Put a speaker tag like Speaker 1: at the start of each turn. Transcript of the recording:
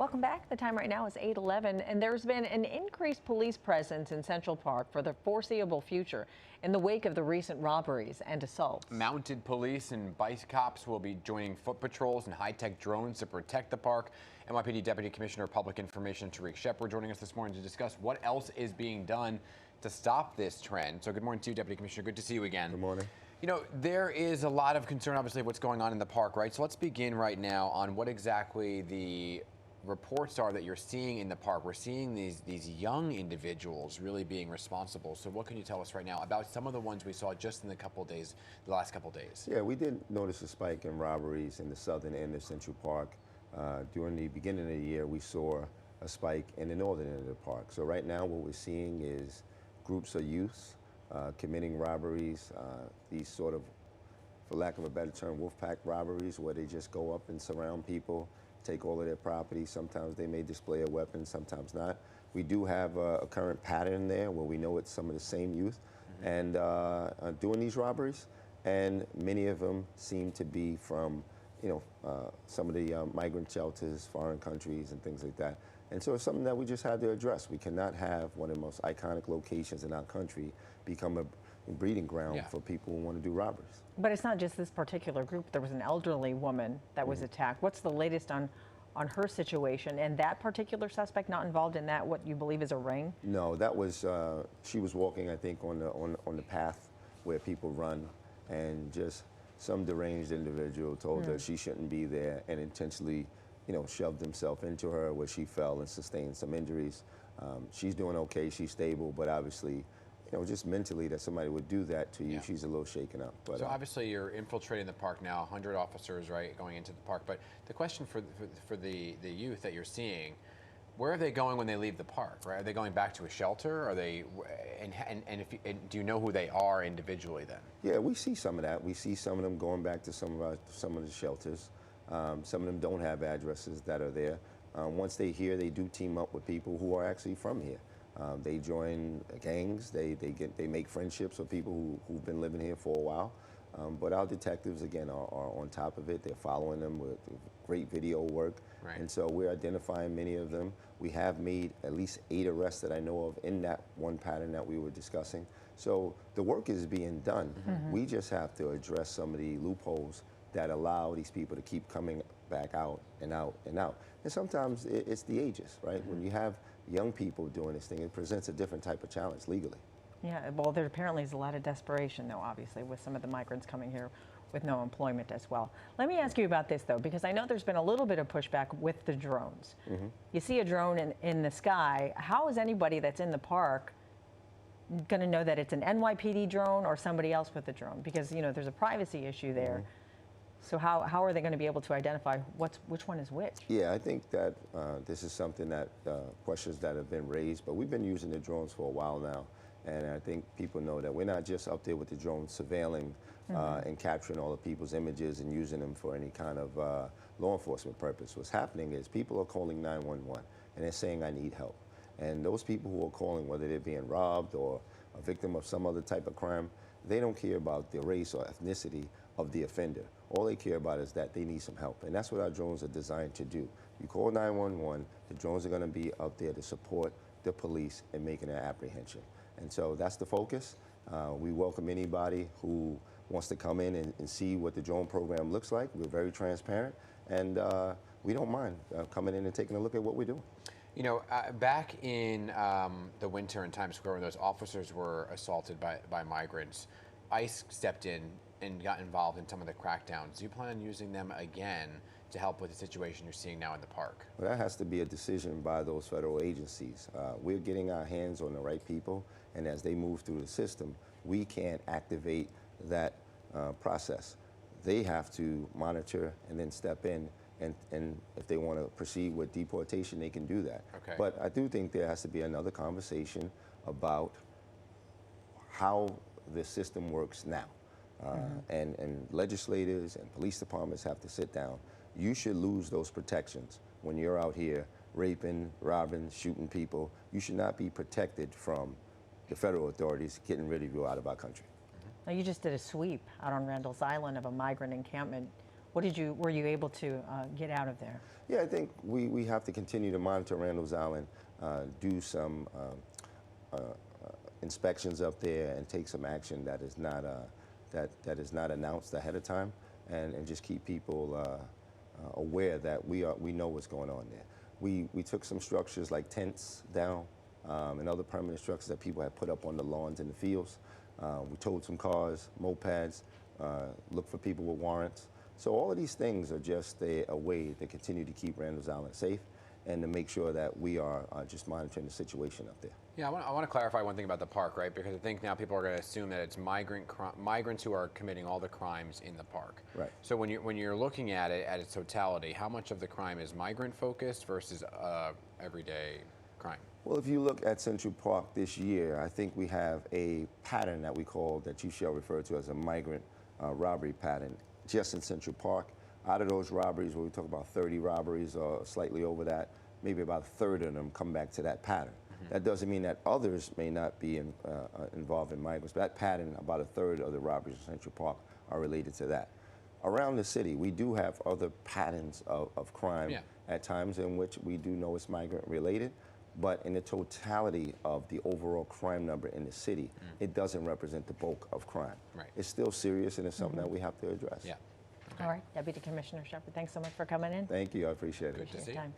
Speaker 1: Welcome back. The time right now is 8:11, and there's been an increased police presence in Central Park for the foreseeable future in the wake of the recent robberies and assaults.
Speaker 2: Mounted police and bike cops will be joining foot patrols and high-tech drones to protect the park. NYPD Deputy Commissioner of Public Information Tariq Shepard joining us this morning to discuss what else is being done to stop this trend. So good morning to you, Deputy Commissioner. Good to see you again.
Speaker 3: Good morning.
Speaker 2: You know, there is a lot of concern, obviously, of what's going on in the park, right? So let's begin right now on what exactly the reports are that you're seeing in the park. We're seeing these young individuals really being responsible. So what can you tell us right now about some of the ones we saw just in the last couple days?
Speaker 3: Yeah, we did notice a spike in robberies in the southern end of Central Park. During the beginning of the year, we saw a spike in the northern end of the park. So right now what we're seeing is groups of youths committing robberies, these sort of, for lack of a better term, wolf pack robberies, where they just go up and surround people, take all of their property. Sometimes they may display a weapon, sometimes not. We do have a current pattern there where we know it's some of the same youth and doing these robberies, and many of them seem to be from, some of the migrant shelters, foreign countries, and things like that. And so it's something that we just had to address. We cannot have one of the most iconic locations in our country become a breeding ground for people who want to do robberies.
Speaker 1: But it's not just this particular group. There was an elderly woman that was attacked. What's the latest on her situation? And that particular suspect not involved in that, what you believe is a ring?
Speaker 3: No, that was, she was walking, I think, on the path where people run, and just some deranged individual told her she shouldn't be there and intentionally, shoved himself into her, where she fell and sustained some injuries. She's doing okay, she's stable, but obviously, just mentally that somebody would do that to you, she's a little shaken up. But,
Speaker 2: so obviously you're infiltrating the park now, 100 officers, right, going into the park. But the question for the youth that you're seeing, where are they going when they leave the park, right? Are they going back to a shelter? Are they, and do you know who they are individually then? Yeah,
Speaker 3: we see some of that. We see some of them going back to some of the shelters. Some of them don't have addresses that are there. Once they hear, they do team up with people who are actually from here. They join gangs. They make friendships with people who've been living here for a while. But our detectives, again, are on top of it. They're following them with great video work.
Speaker 2: Right.
Speaker 3: And so we're identifying many of them. We have made at least 8 arrests that I know of in that one pattern that we were discussing. So the work is being done. We just have to address some of the loopholes that allow these people to keep coming back out and out and out. And sometimes it's the ages, right? When you have young people doing this thing, it presents a different type of challenge legally.
Speaker 1: Yeah, well, there apparently is a lot of desperation, though, obviously, with some of the migrants coming here with no employment as well. Let me ask you about this, though, because I know there's been a little bit of pushback with the drones. You see a drone in the sky. How is anybody that's in the park going to know that it's an NYPD drone or somebody else with the drone? Because, there's a privacy issue there. So how are they going to be able to identify which one is which?
Speaker 3: Yeah, I think that this is something that, questions that have been raised, but we've been using the drones for a while now. And I think people know that we're not just up there with the drones surveilling and capturing all of people's images and using them for any kind of law enforcement purpose. What's happening is people are calling 911 and they're saying, I need help. And those people who are calling, whether they're being robbed or a victim of some other type of crime, they don't care about the race or ethnicity of the offender. All they care about is that they need some help. And that's what our drones are designed to do. You call 911, the drones are going to be out there to support the police in making an apprehension. And so that's the focus. We welcome anybody who wants to come in and see what the drone program looks like. We're very transparent, and we don't mind coming in and taking a look at what we're doing.
Speaker 2: Back in the winter in Times Square when those officers were assaulted by migrants, ICE stepped in and got involved in some of the crackdowns. Do you plan on using them again to help with the situation you're seeing now in the park?
Speaker 3: Well, that has to be a decision by those federal agencies. We're getting our hands on the right people, and as they move through the system, we can't activate that process. They have to monitor and then step in, and if they want to proceed with deportation, they can do that.
Speaker 2: Okay.
Speaker 3: But I do think there has to be another conversation about how the system works now. And legislators and police departments have to sit down. You should lose those protections when you're out here raping, robbing, shooting people. You should not be protected from the federal authorities getting rid of you out of our country.
Speaker 1: Now, you just did a sweep out on Rands Island of a migrant encampment. were you able to get out of there?
Speaker 3: Yeah, I think we have to continue to monitor Rands Island, do some inspections up there, and take some action that is not that is not announced ahead of time, and just keep people aware that we know what's going on there. We took some structures like tents down and other permanent structures that people had put up on the lawns in the fields. We towed some cars, mopeds, looked for people with warrants. So all of these things are just a way to continue to keep Rands Island safe and to make sure that we are just monitoring the situation up there.
Speaker 2: Yeah, I want to clarify one thing about the park, right? Because I think now people are going to assume that it's migrants who are committing all the crimes in the park.
Speaker 3: Right.
Speaker 2: So when you're looking at it at its totality, how much of the crime is migrant focused versus everyday crime?
Speaker 3: Well, if you look at Central Park this year, I think we have a pattern that we call, that you shall refer to as a migrant robbery pattern, just in Central Park. Out of those robberies, where we talk about 30 robberies or slightly over that, maybe about a third of them come back to that pattern. That doesn't mean that others may not be involved in migrants, but that pattern, about a third of the robberies in Central Park are related to that. Around the city, we do have other patterns of crime at times in which we do know it's migrant related, but in the totality of the overall crime number in the city, it doesn't represent the bulk of crime.
Speaker 2: Right.
Speaker 3: It's still serious, and it's something that we have to address.
Speaker 2: Yeah. Okay.
Speaker 1: All right, Deputy Commissioner Shepard, thanks so much for coming in.
Speaker 3: Thank you, I appreciate it.
Speaker 2: Good to see you.
Speaker 1: Time.